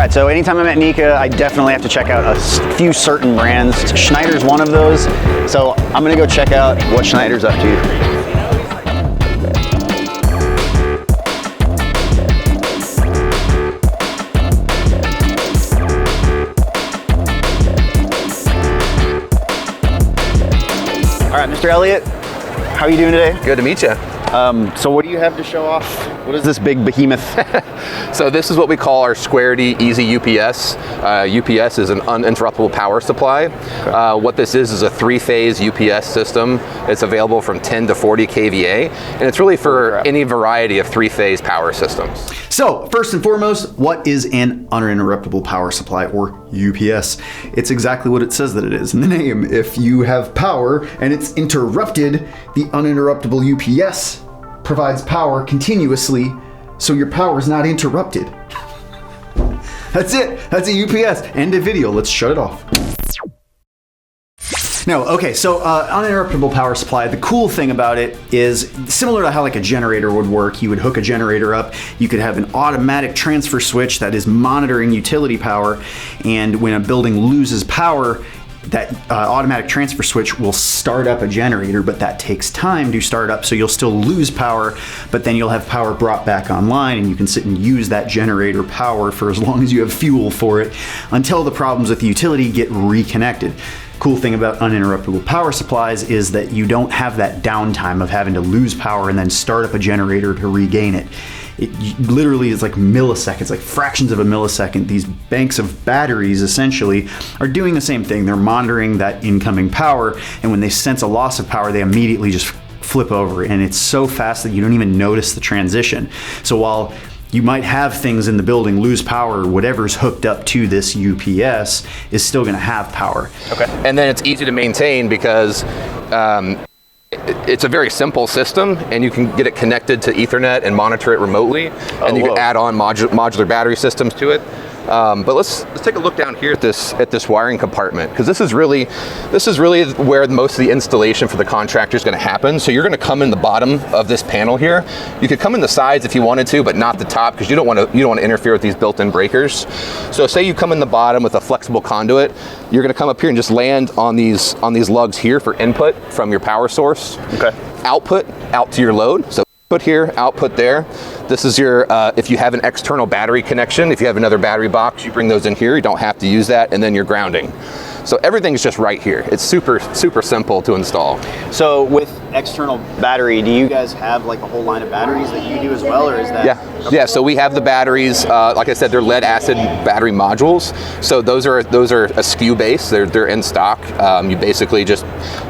right, so anytime I'm at NECA, I definitely have to check out a few certain brands. Schneider's one of those, so I'm gonna go check out what Schneider's up to. All right, Mr. Elliott, how are you doing today? Good to meet you. So what do you have to show off? What is this big behemoth? So this is what we call our Square D Easy UPS. UPS is an uninterruptible power supply. Okay. What this is a 3-phase UPS system. It's available from 10 to 40 kVA, and it's really for any variety of 3-phase power systems. So first and foremost, what is an uninterruptible power supply, or UPS? It's exactly what it says that it is in the name. If you have power and it's interrupted, the uninterruptible UPS provides power continuously, so your power is not interrupted. That's it. That's a UPS. End of video. Let's shut it off. No, okay, so uninterruptible power supply, the cool thing about it is similar to how like a generator would work. You would hook a generator up, you could have an automatic transfer switch that is monitoring utility power, and when a building loses power, that automatic transfer switch will start up a generator, but that takes time to start up, so you'll still lose power, but then you'll have power brought back online, and you can sit and use that generator power for as long as you have fuel for it until the problems with the utility get reconnected. Cool thing about uninterruptible power supplies is that you don't have that downtime of having to lose power and then start up a generator to regain it. It literally is like milliseconds, like fractions of a millisecond. These banks of batteries essentially are doing the same thing. They're monitoring that incoming power, and when they sense a loss of power, they immediately just flip over, and it's so fast that you don't even notice the transition. So while you might have things in the building lose power, whatever's hooked up to this UPS is still gonna have power. Okay. And then it's easy to maintain because it's a very simple system, and you can get it connected to Ethernet and monitor it remotely, and you can add on modular battery systems to it. But let's take a look down here at this wiring compartment, because this is really where most of the installation for the contractor is going to happen. So you're going to come in the bottom of this panel here. You could come in the sides if you wanted to, but not the top, because you don't want to interfere with these built-in breakers. So say you come in the bottom with a flexible conduit, you're going to come up here and just land on these lugs here for input from your power source. Okay. Output out to your load. So input here, output there. This is your, if you have an external battery connection, if you have another battery box, you bring those in here, you don't have to use that, and then you're grounding. So everything's just right here. It's super simple to install. So with external battery, do you guys have like a whole line of batteries that you do as well, or is that? Yeah, so we have the batteries, like I said, they're lead acid battery modules. So those are a SKU base, they're in stock. You basically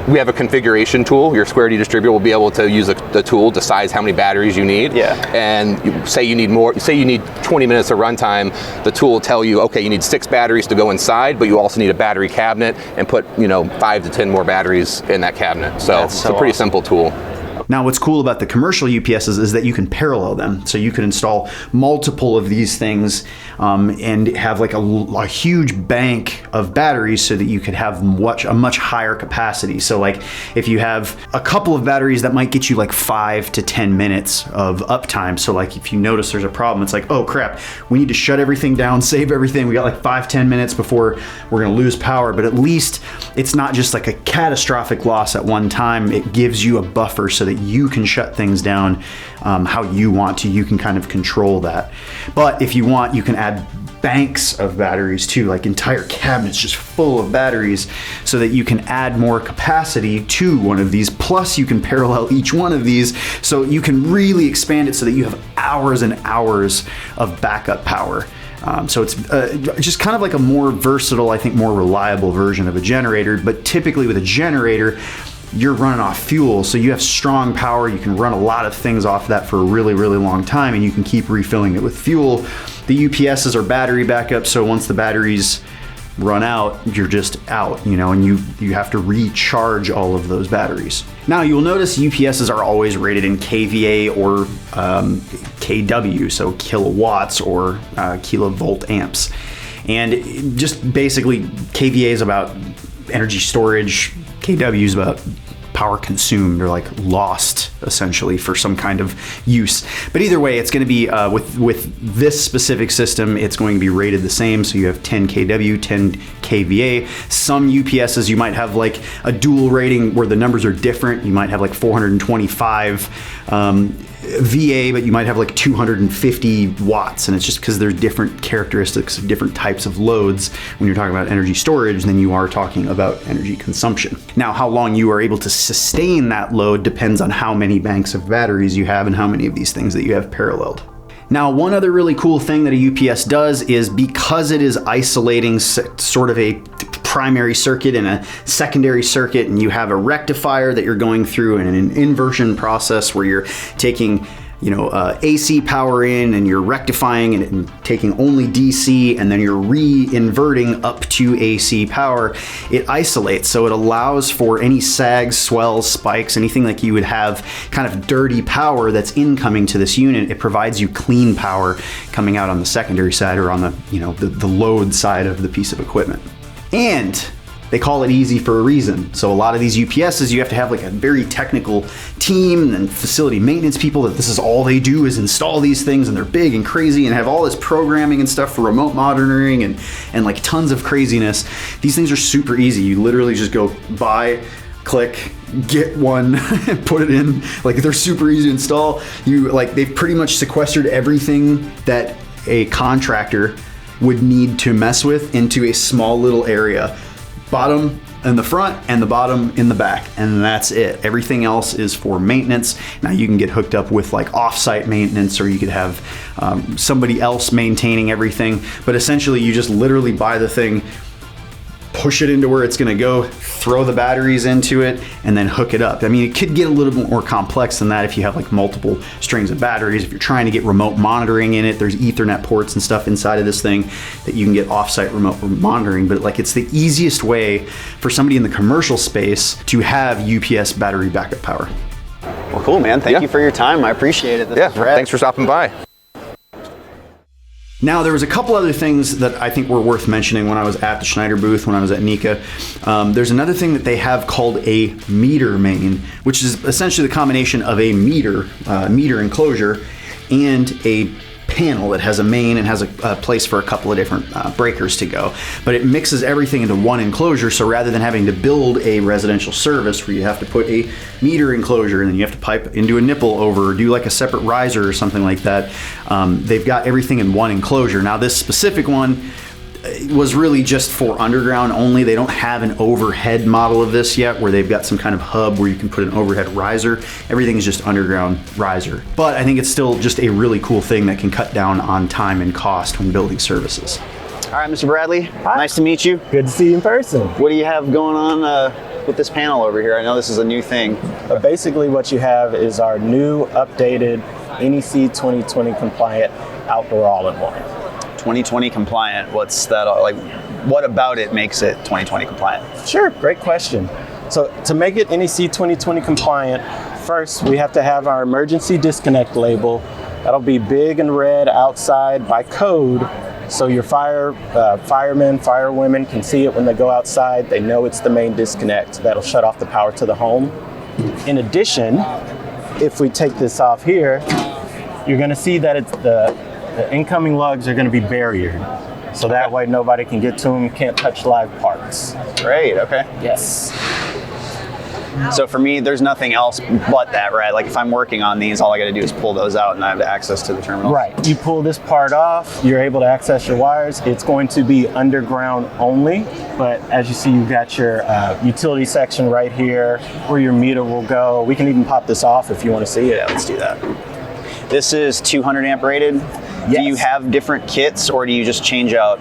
we have a configuration tool. Your Square D distributor will be able to use the tool to size how many batteries you need. Yeah. And say you need 20 minutes of runtime, the tool will tell you, okay, you need 6 batteries to go inside, but you also need a battery cabinet, and put 5 to 10 more batteries in that cabinet. So it's a pretty simple tool. Now, what's cool about the commercial UPSs is that you can parallel them. So you can install multiple of these things and have like a huge bank of batteries so that you could have a much higher capacity. So like if you have a couple of batteries, that might get you like 5 to 10 minutes of uptime. So like if you notice there's a problem, it's like, oh crap, we need to shut everything down, save everything. We got like 5-10 minutes before we're gonna lose power, but at least it's not just like a catastrophic loss at one time. It gives you a buffer so that you can shut things down how you want to. You can kind of control that. But if you want, you can add banks of batteries too, like entire cabinets just full of batteries, so that you can add more capacity to one of these. Plus you can parallel each one of these, so you can really expand it so that you have hours and hours of backup power. So it's just kind of like a more versatile, I think more reliable version of a generator. But typically with a generator, you're running off fuel, so you have strong power. You can run a lot of things off that for a really, really long time, and you can keep refilling it with fuel. The UPSs are battery backup, so once the batteries run out, you're just out, and you have to recharge all of those batteries. Now you'll notice UPSs are always rated in kVA or kW, so kilowatts or kilovolt amps. And just basically kVA is about energy storage, kW is about power consumed or like lost essentially for some kind of use. But either way, it's going to be with this specific system, it's going to be rated the same. So you have 10 kW, 10 kVA. Some UPSs you might have like a dual rating where the numbers are different. You might have like 425 VA, but you might have like 250 watts, and it's just because there's different characteristics of different types of loads when you're talking about energy storage than you are talking about energy consumption. Now, how long you are able to sustain that load depends on how many banks of batteries you have and how many of these things that you have paralleled. Now, one other really cool thing that a UPS does is, because it is isolating sort of a primary circuit and a secondary circuit, and you have a rectifier that you're going through and an inversion process where you're taking AC power in and you're rectifying it and taking only DC, and then you're re-inverting up to AC power. It isolates, so it allows for any sags, swells, spikes, anything like you would have kind of dirty power that's incoming to this unit. It provides you clean power coming out on the secondary side or on the the load side of the piece of equipment. And they call it easy for a reason. So a lot of these UPSs, you have to have like a very technical team and facility maintenance people that this is all they do is install these things, and they're big and crazy and have all this programming and stuff for remote monitoring and like tons of craziness. These things are super easy. You literally just go buy, click, get one, and put it in. Like, they're super easy to install. They've pretty much sequestered everything that a contractor would need to mess with into a small little area. Bottom in the front and the bottom in the back, and that's it. Everything else is for maintenance. Now, you can get hooked up with like off-site maintenance, or you could have somebody else maintaining everything, but essentially you just literally buy the thing, push it into where it's going to go, throw the batteries into it, and then hook it up. I mean, it could get a little bit more complex than that if you have like multiple strings of batteries. If you're trying to get remote monitoring in it, there's Ethernet ports and stuff inside of this thing that you can get off-site remote monitoring. But like, it's the easiest way for somebody in the commercial space to have UPS battery backup power. Well, cool, man. Thank you for your time. I appreciate it. Thanks for stopping by. Now, there was a couple other things that I think were worth mentioning when I was at the Schneider booth, when I was at NECA. There's another thing that they have called a meter main, which is essentially the combination of a meter enclosure and a panel that has a main and has a place for a couple of different breakers to go. But it mixes everything into one enclosure, so rather than having to build a residential service where you have to put a meter enclosure and then you have to pipe into a nipple over or do like a separate riser or something like that, they've got everything in one enclosure. Now, this specific one was really just for underground only. They don't have an overhead model of this yet where they've got some kind of hub where you can put an overhead riser. Everything is just underground riser. But I think it's still just a really cool thing that can cut down on time and cost when building services. All right, Mr. Bradley, Hi. Nice to meet you. Good to see you in person. What do you have going on with this panel over here? I know this is a new thing. Basically, what you have is our new updated NEC 2020 compliant outdoor all-in-one. 2020 compliant, what's that like? What about it makes it 2020 compliant? Sure, great question. So to make it NEC 2020 compliant, first we have to have our emergency disconnect label. That'll be big and red outside by code, so your firemen, firewomen can see it when they go outside. They know it's the main disconnect. That'll shut off the power to the home. In addition, if we take this off here, you're going to see that it's the incoming lugs are going to be barriered, so that way nobody can get to them, can't touch live parts. Great, okay. Yes. So for me, there's nothing else but that, right? Like, if I'm working on these, all I got to do is pull those out and I have access to the terminal. Right. You pull this part off, you're able to access your wires. It's going to be underground only, but as you see, you've got your utility section right here where your meter will go. We can even pop this off if you want to see it. Yeah, let's do that. This is 200 amp rated. Yes. Do you have different kits, or do you just change out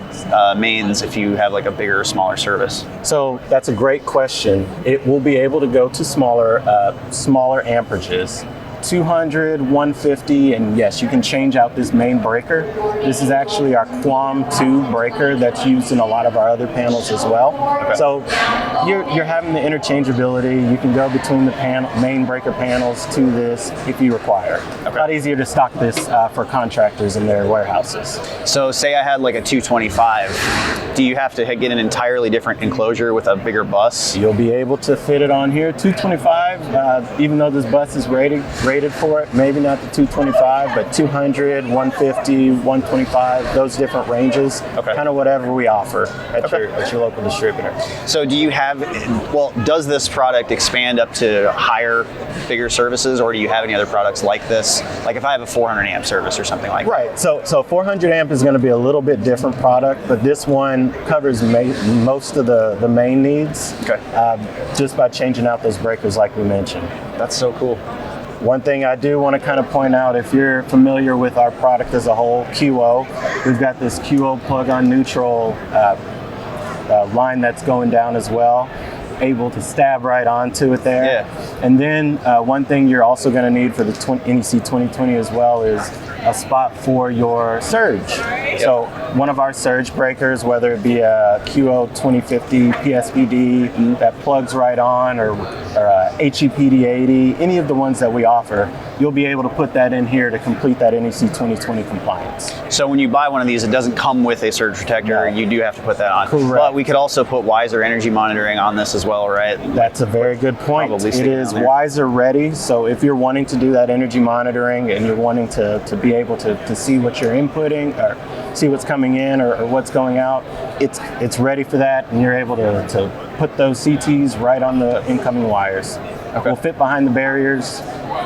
mains if you have like a bigger or smaller service? So that's a great question. It will be able to go to smaller amperages. 200, 150, and yes, you can change out this main breaker. This is actually our Quam 2 breaker that's used in a lot of our other panels as well. Okay. So you're having the interchangeability. You can go between the main breaker panels to this if you require. Okay. A lot easier to stock this for contractors in their warehouses. So say I had like a 225, do you have to get an entirely different enclosure with a bigger bus? You'll be able to fit it on here. 225, even though this bus is rated for it, maybe not the 225, but 200, 150, 125, those different ranges. Okay. Kind of whatever we offer at your local distributor. So do you have, well, does this product expand up to higher, bigger services, or do you have any other products like this? Like if I have a 400 amp service or something like that? Right, so 400 amp is going to be a little bit different product, but this one covers most of the main needs. Okay. Just by changing out those breakers like we mentioned. That's so cool. One thing I do want to kind of point out, if you're familiar with our product as a whole, QO, we've got this QO plug-on neutral line that's going down as well, able to stab right onto it there. Yeah. And then one thing you're also going to need for the NEC 2020 as well is a spot for your surge. Yep. So one of our surge breakers, whether it be a QO 2050 PSPD that plugs right on, or HEPD 80, any of the ones that we offer, you'll be able to put that in here to complete that NEC 2020 compliance. So when you buy one of these, it doesn't come with a surge protector. You do have to put that on. Correct. But we could also put Wiser energy monitoring on this as well, right? That's a very good point. Probably It is Wiser ready, so if you're wanting to do that energy monitoring and you're wanting to be able to see what you're inputting or see what's coming in or what's going out, it's ready for that, and you're able to put those CTs right on the incoming wires. Okay. Will fit behind the barriers,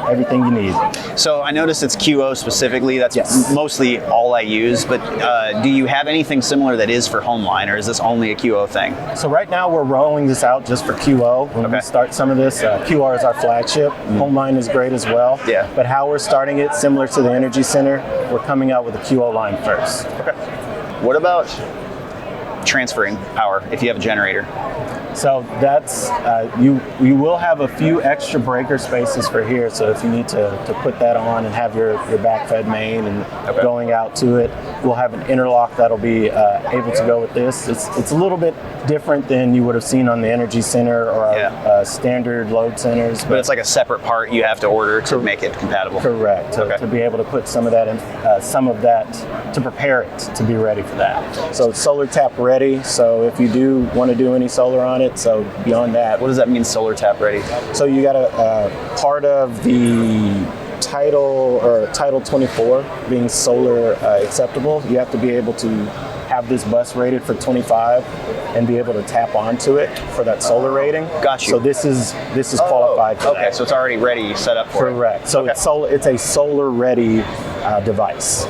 everything you need. So I noticed it's QO specifically. That's mostly all I use, but do you have anything similar that is for Homeline, or is this only a QO thing? So right now we're rolling this out just for QO. When we start some of this, QR is our flagship. Homeline is great as well. Yeah. But how we're starting it, similar to the Energy Center, we're coming out with a QO line first. Okay. What about transferring power if you have a generator? So that's, you will have a few extra breaker spaces for here, so if you need to put that on and have your backfed main and going out to it, we'll have an interlock that'll be able to go with this. It's a little bit different than you would have seen on the Energy Center or our standard load centers. But it's like a separate part you have to order to make it compatible. Correct, to be able to put some of that in, to prepare it to be ready for that. So it's solar tap ready, so if you do want to do any solar on it, so beyond that. What does that mean, solar tap ready? So you got a part of the Title 24 being solar acceptable. You have to be able to have this bus rated for 25 and be able to tap onto it for that solar rating. Got you. So this is qualified for that. So it's already ready, set up for it. Correct. So it's a solar ready device.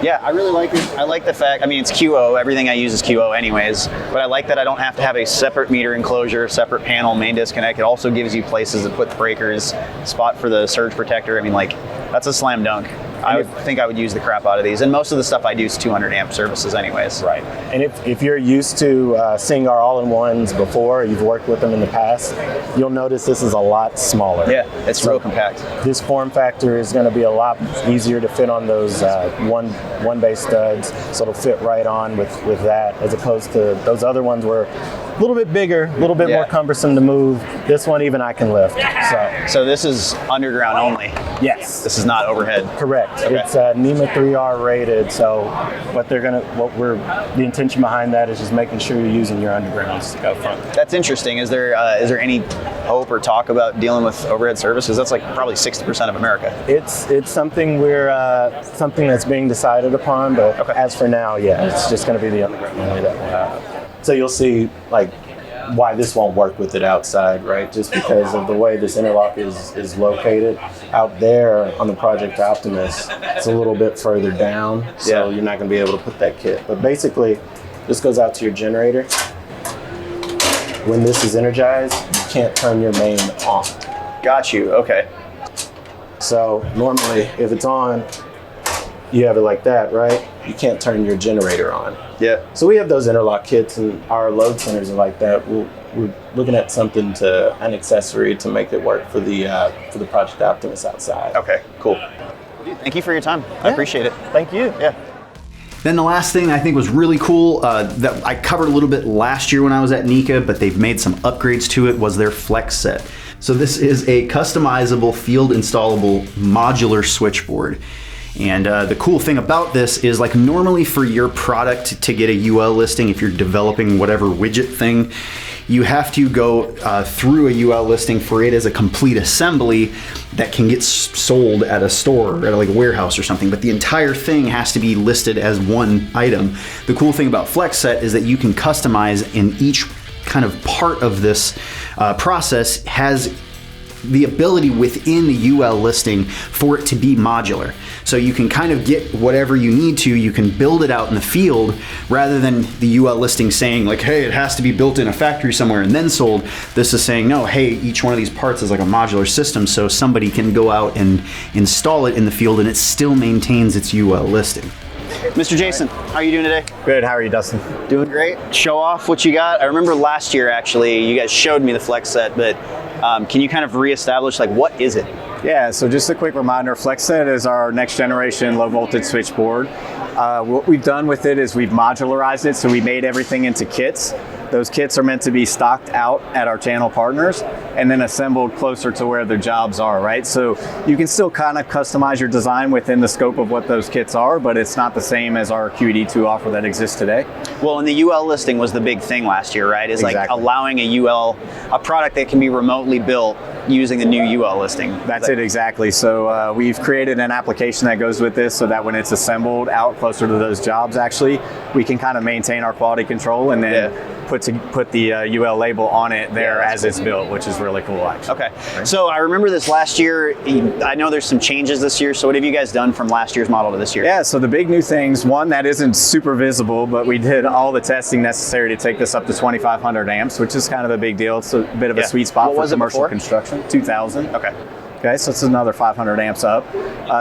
Yeah, I really like it. I like the fact, I mean, it's QO. Everything I use is QO anyways, but I like that I don't have to have a separate meter enclosure, separate panel, main disconnect. It also gives you places to put the breakers, spot for the surge protector. I mean, like, that's a slam dunk. I think I would use the crap out of these. And most of the stuff I do is 200 amp services anyways. Right. And if you're used to seeing our all-in-ones before, you've worked with them in the past, you'll notice this is a lot smaller. Yeah, it's real compact. This form factor is going to be a lot easier to fit on those one base studs, so it'll fit right on with that, as opposed to those other ones were a little bit bigger, a little bit more cumbersome to move. This one even I can lift. So this is underground only? Yes. This is not overhead? Correct. Okay. It's NEMA 3R rated, so the intention behind that is just making sure you're using your undergrounds to go front. That's interesting. Is there any hope or talk about dealing with overhead services? That's like probably 60% of America. It's something something that's being decided upon, but as for now, it's just going to be the underground only that we have. So you'll see like why this won't work with it outside, right? Just because of the way this interlock is located. Out there on the Project Optimus, it's a little bit further down, so you're not going to be able to put that kit. But basically, this goes out to your generator. When this is energized, you can't turn your main on. Got you, okay. So normally, if it's on, you have it like that, right? You can't turn your generator on. Yeah. So we have those interlock kits, and our load centers are like that. We're looking at something an accessory to make it work for the Project Optimus outside. Okay, cool. Thank you for your time. I appreciate it. Thank you. Yeah. Then the last thing I think was really cool that I covered a little bit last year when I was at NECA, but they've made some upgrades to it, was their Flex Set. So this is a customizable, field installable modular switchboard. And the cool thing about this is, like, normally for your product to get a UL listing, if you're developing whatever widget thing, you have to go through a UL listing for it as a complete assembly that can get sold at a store or at like a warehouse or something. But the entire thing has to be listed as one item. The cool thing about FlexSet is that you can customize, in each kind of part of this process has the ability within the UL listing for it to be modular. So you can kind of get whatever you need to, you can build it out in the field rather than the UL listing saying like, hey, it has to be built in a factory somewhere and then sold. This is saying, no, hey, each one of these parts is like a modular system, so somebody can go out and install it in the field and it still maintains its UL listing. Mr. Jason, how are you doing today? Good. How are you, Dustin? Doing great. Show off what you got. I remember last year, actually, you guys showed me the Flex Set, but can you kind of reestablish, like, what is it? Yeah, so just a quick reminder, FlexSet is our next generation low voltage switchboard. What we've done with it is we've modularized it, so we made everything into kits. Those kits are meant to be stocked out at our channel partners and then assembled closer to where their jobs are, right? So you can still kind of customize your design within the scope of what those kits are, but it's not the same as our QED2 offer that exists today. Well, and the UL listing was the big thing last year, right? Is Exactly. like allowing a product that can be remotely built using the new UL listing. That's it, exactly. So we've created an application that goes with this so that when it's assembled out closer to those jobs, actually, we can kind of maintain our quality control and then put the UL label on it there as it's built, which is really cool, actually. Okay. Right. So I remember this last year. I know there's some changes this year. So what have you guys done from last year's model to this year? Yeah, so the big new things, one that isn't super visible, but we did all the testing necessary to take this up to 2,500 amps, which is kind of a big deal. It's a bit of a sweet spot for commercial construction. 2,000. Okay. Okay, so it's another 500 amps up.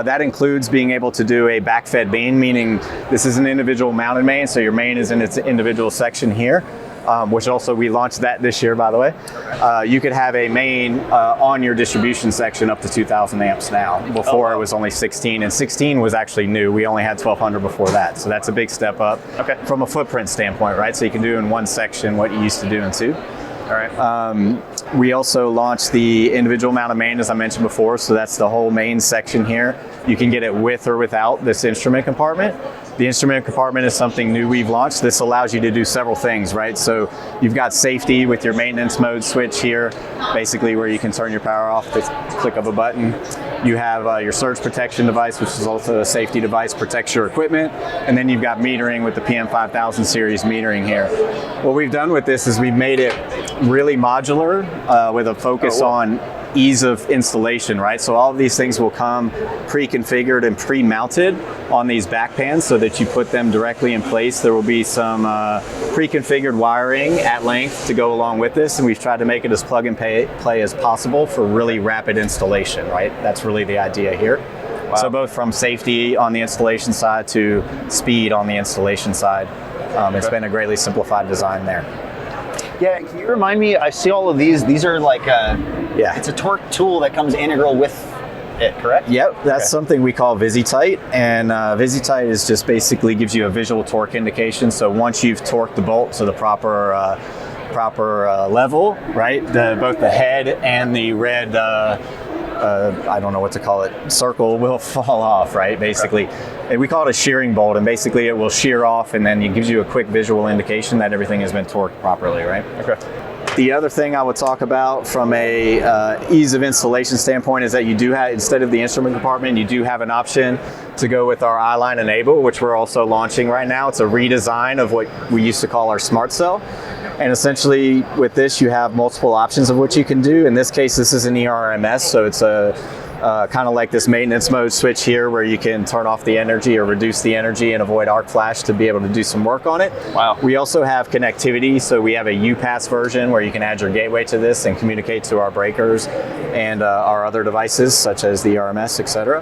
That includes being able to do a backfed main, meaning this is an individual mounted main, so your main is in its individual section here. Which also we launched that this year, by the way. You could have a main on your distribution section up to 2,000 amps now. Before it was only 16, and 16 was actually new. We only had 1,200 before that, so that's a big step up from a footprint standpoint, right? So you can do in one section what you used to do in two. All right. We also launched the individual mounted main, as I mentioned before, so that's the whole main section here. You can get it with or without this instrument compartment. The instrument compartment is something new we've launched. This allows you to do several things, right? So you've got safety with your maintenance mode switch here, basically where you can turn your power off with the click of a button. You have your surge protection device, which is also a safety device, protects your equipment. And then you've got metering with the PM5000 series metering here. What we've done with this is we've made it really modular with a focus on ease of installation, right? So all of these things will come pre-configured and pre-mounted on these back pans so that you put them directly in place. There will be some pre-configured wiring at length to go along with this, and we've tried to make it as plug and play as possible for really rapid installation, right? That's really the idea here. Wow. So both from safety on the installation side to speed on the installation side, it's been a greatly simplified design there. Yeah, can you remind me, I see all of these. These are like it's a torque tool that comes integral with it, correct? Yep, that's something we call VisiTight, and VisiTight is just basically gives you a visual torque indication. So once you've torqued the bolt to the proper level, right, both the head and the red, I don't know what to call it, circle will fall off, right, basically. And we call it a shearing bolt, and basically it will shear off, and then it gives you a quick visual indication that everything has been torqued properly, right? Okay. The other thing I would talk about from a ease of installation standpoint is that you do have, instead of the instrument compartment, you do have an option to go with our iLine Enable, which we're also launching right now. It's a redesign of what we used to call our Smart Cell. And essentially with this, you have multiple options of what you can do. In this case, this is an ERMS, so it's a kind of like this maintenance mode switch here where you can turn off the energy or reduce the energy and avoid arc flash to be able to do some work on it. Wow. We also have connectivity, so we have a UPass version where you can add your gateway to this and communicate to our breakers and our other devices such as the ERMS, etc.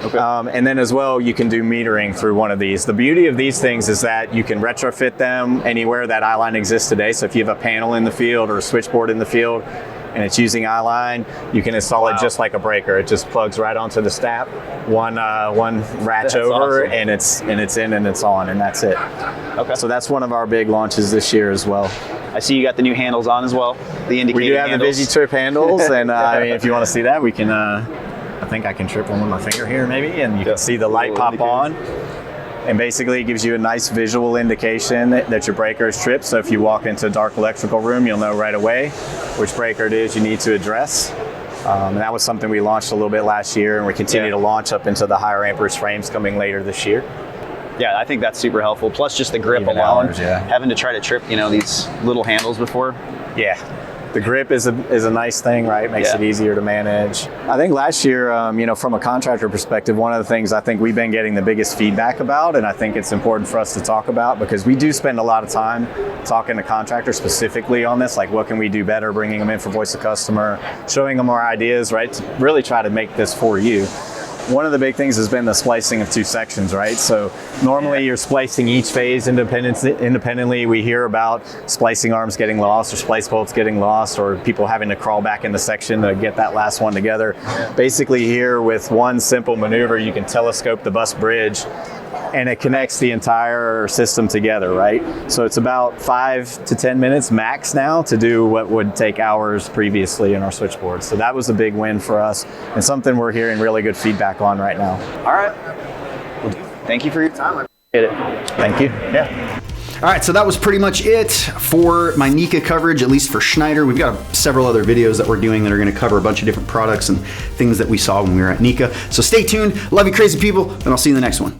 Okay. And then as well, you can do metering through one of these. The beauty of these things is that you can retrofit them anywhere that I-line exists today. So if you have a panel in the field or a switchboard in the field and it's using I-line, you can install it just like a breaker. It just plugs right onto the stap, one ratch over, awesome. and it's in and it's on, and that's it. Okay. So that's one of our big launches this year as well. I see you got the new handles on as well. The indicator We do have handles. the VigiTrip handles, and I mean, if you want to see that, we can. I think I can trip one with my finger here, maybe, and you can see the light pop on. And basically, it gives you a nice visual indication that your breaker is tripped. So if you walk into a dark electrical room, you'll know right away which breaker it is you need to address. And that was something we launched a little bit last year, and we continue to launch up into the higher amperage frames coming later this year. Yeah, I think that's super helpful. Plus just the grip Even alone, hours, yeah. having to try to trip, these little handles before. Yeah, the grip is a nice thing, right? Makes it easier to manage. I think last year, from a contractor perspective, one of the things I think we've been getting the biggest feedback about, and I think it's important for us to talk about because we do spend a lot of time talking to contractors specifically on this, like what can we do better, bringing them in for voice of customer, showing them our ideas, right, to really try to make this for you. One of the big things has been the splicing of two sections, right? So normally you're splicing each phase independently. We hear about splicing arms getting lost or splice bolts getting lost or people having to crawl back in the section to get that last one together. Basically here with one simple maneuver, you can telescope the bus bridge and it connects the entire system together, right? So it's about 5 to 10 minutes max now to do what would take hours previously in our switchboard. So that was a big win for us and something we're hearing really good feedback on right now. All right. Well, thank you for your time. I appreciate it. Thank you. Yeah. All right, so that was pretty much it for my NECA coverage, at least for Schneider. We've got several other videos that we're doing that are going to cover a bunch of different products and things that we saw when we were at NECA. So stay tuned. Love you, crazy people, and I'll see you in the next one.